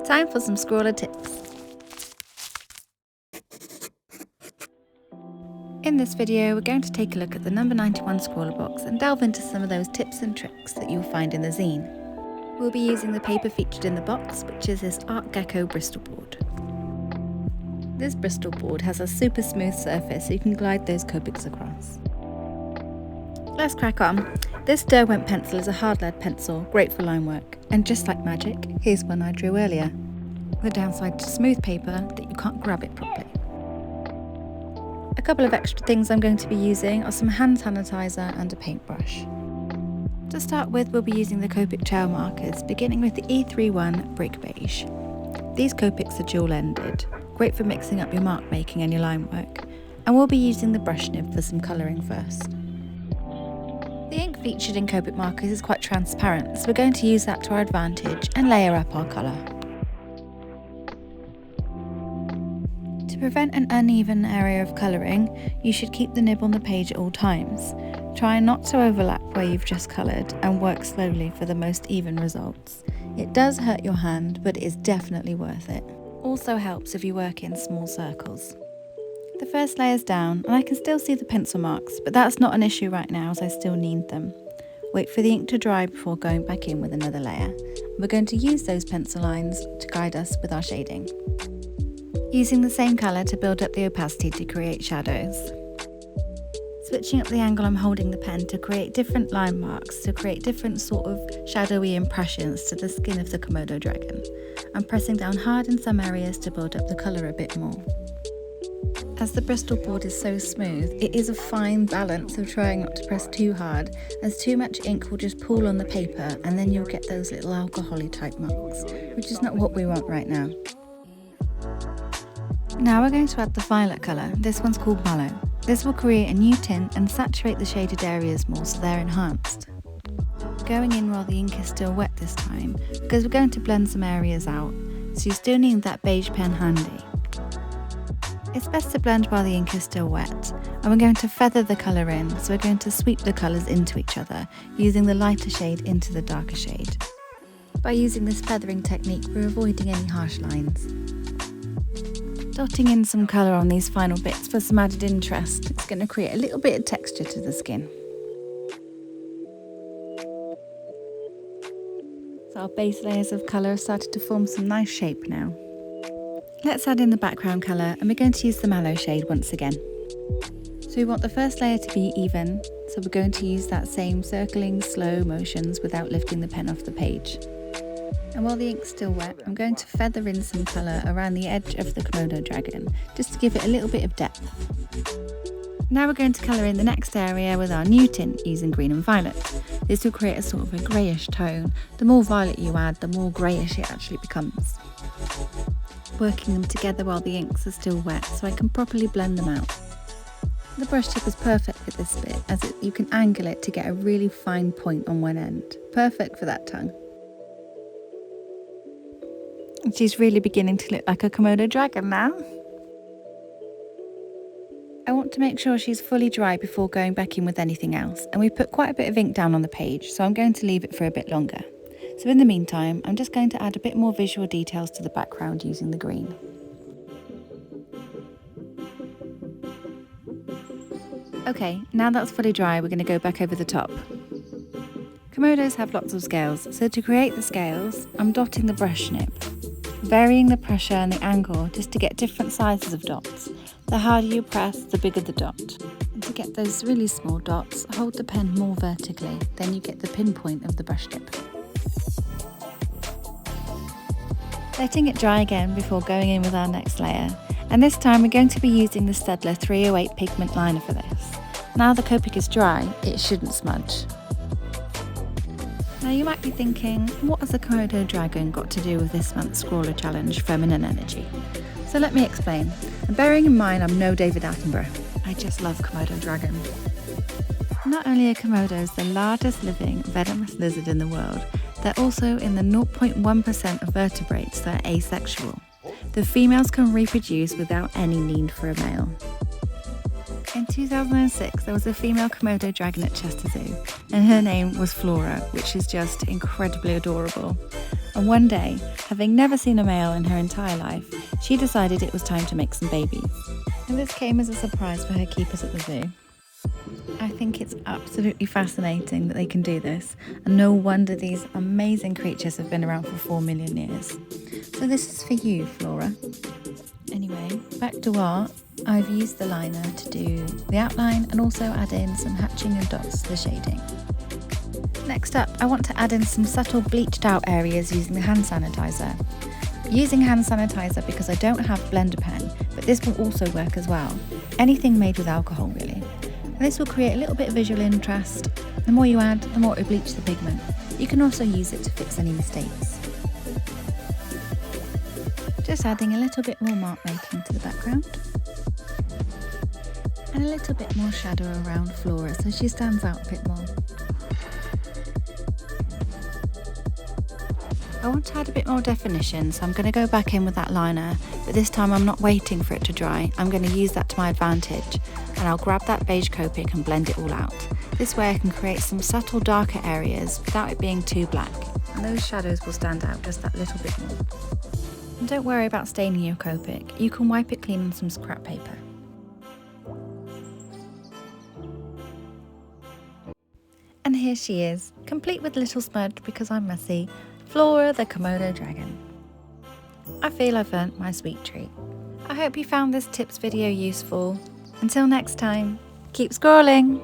Time for some Scrawlr tips. In this video, we're going to take a look at the number 91 ScrawlrBox and delve into some of those tips and tricks that you'll find in the zine. We'll be using the paper featured in the box, which is this Gecko Bristol board. This Bristol board has a super smooth surface so you can glide those Copics across. Let's crack on. This Derwent pencil is a hard lead pencil, great for line work, and just like magic, here's one I drew earlier. The downside to smooth paper that you can't grab it properly. A couple of extra things I'm going to be using are some hand sanitizer and a paintbrush. To start with, we'll be using the Copic Ciao markers, beginning with the E31 Brick Beige. These Copics are dual-ended, great for mixing up your mark making and your line work, and we'll be using the brush nib for some colouring first. The ink featured in Copic Markers is quite transparent, so we're going to use that to our advantage and layer up our colour. To prevent an uneven area of colouring, you should keep the nib on the page at all times. Try not to overlap where you've just coloured and work slowly for the most even results. It does hurt your hand, but it is definitely worth it. Also helps if you work in small circles. The first layer's down and I can still see the pencil marks, but that's not an issue right now as I still need them. Wait for the ink to dry before going back in with another layer. We're going to use those pencil lines to guide us with our shading. Using the same colour to build up the opacity to create shadows. Switching up the angle I'm holding the pen to create different line marks to create different sort of shadowy impressions to the skin of the Komodo dragon. I'm pressing down hard in some areas to build up the colour a bit more. As the Bristol board is so smooth, it is a fine balance of trying not to press too hard, as too much ink will just pool on the paper and then you'll get those little alcohol-y type marks, which is not what we want right now. Now we're going to add the violet colour. This one's called Mallow. This will create a new tint and saturate the shaded areas more so they're enhanced. Going in while the ink is still wet this time, because we're going to blend some areas out, so you still need that beige pen handy. It's best to blend while the ink is still wet, and we're going to feather the colour in, so we're going to sweep the colours into each other, using the lighter shade into the darker shade. By using this feathering technique, we're avoiding any harsh lines. Dotting in some colour on these final bits for some added interest. It's going to create a little bit of texture to the skin. So our base layers of colour have started to form some nice shape now. Let's add in the background colour and we're going to use the Mallow shade once again. So we want the first layer to be even, so we're going to use that same circling slow motions without lifting the pen off the page. And while the ink's still wet, I'm going to feather in some colour around the edge of the Komodo dragon, just to give it a little bit of depth. Now we're going to colour in the next area with our new tint using green and violet. This will create a sort of a greyish tone. The more violet you add, the more greyish it actually becomes. Working them together while the inks are still wet so I can properly blend them out. The brush tip is perfect for this bit as you can angle it to get a really fine point on one end. Perfect for that tongue. And she's really beginning to look like a Komodo dragon now. I want to make sure she's fully dry before going back in with anything else, and we put quite a bit of ink down on the page, so I'm going to leave it for a bit longer. So in the meantime, I'm just going to add a bit more visual details to the background using the green. Okay, now that's fully dry, we're going to go back over the top. Komodos have lots of scales, so to create the scales, I'm dotting the brush nib, varying the pressure and the angle just to get different sizes of dots. The harder you press, the bigger the dot. And to get those really small dots, hold the pen more vertically, then you get the pinpoint of the brush nib. Letting it dry again before going in with our next layer, and this time we're going to be using the Staedtler 308 pigment liner for this. Now the Copic is dry, it shouldn't smudge. Now you might be thinking, what has the Komodo dragon got to do with this month's Scrawlr challenge, Feminine Energy? So let me explain, and bearing in mind I'm no David Attenborough, I just love Komodo dragon. Not only are Komodos the largest living venomous lizard in the world, they're also in the 0.1% of vertebrates that are asexual. The females can reproduce without any need for a male. In 2006, there was a female Komodo dragon at Chester Zoo, and her name was Flora, which is just incredibly adorable. And one day, having never seen a male in her entire life, she decided it was time to make some babies. And this came as a surprise for her keepers at the zoo. I think it's absolutely fascinating that they can do this, and no wonder these amazing creatures have been around for 4 million years. So this is for you, Flora. Anyway, back to art. I've used the liner to do the outline and also add in some hatching and dots to the shading. Next up, I want to add in some subtle bleached out areas using the hand sanitizer. Using hand sanitizer because I don't have blender pen, but this will also work as well. Anything made with alcohol really. And this will create a little bit of visual interest. The more you add, the more it will bleach the pigment. You can also use it to fix any mistakes. Just adding a little bit more mark making to the background. And a little bit more shadow around Flora so she stands out a bit more. I want to add a bit more definition, so I'm going to go back in with that liner, but this time I'm not waiting for it to dry. I'm going to use that to my advantage, and I'll grab that beige Copic and blend it all out. This way I can create some subtle darker areas without it being too black, and those shadows will stand out just that little bit more. And don't worry about staining your Copic, you can wipe it clean on some scrap paper. And here she is, complete with a little smudge because I'm messy, Flora the Komodo dragon. I feel I've earned my sweet treat. I hope you found this tips video useful. Until next time, keep scrolling!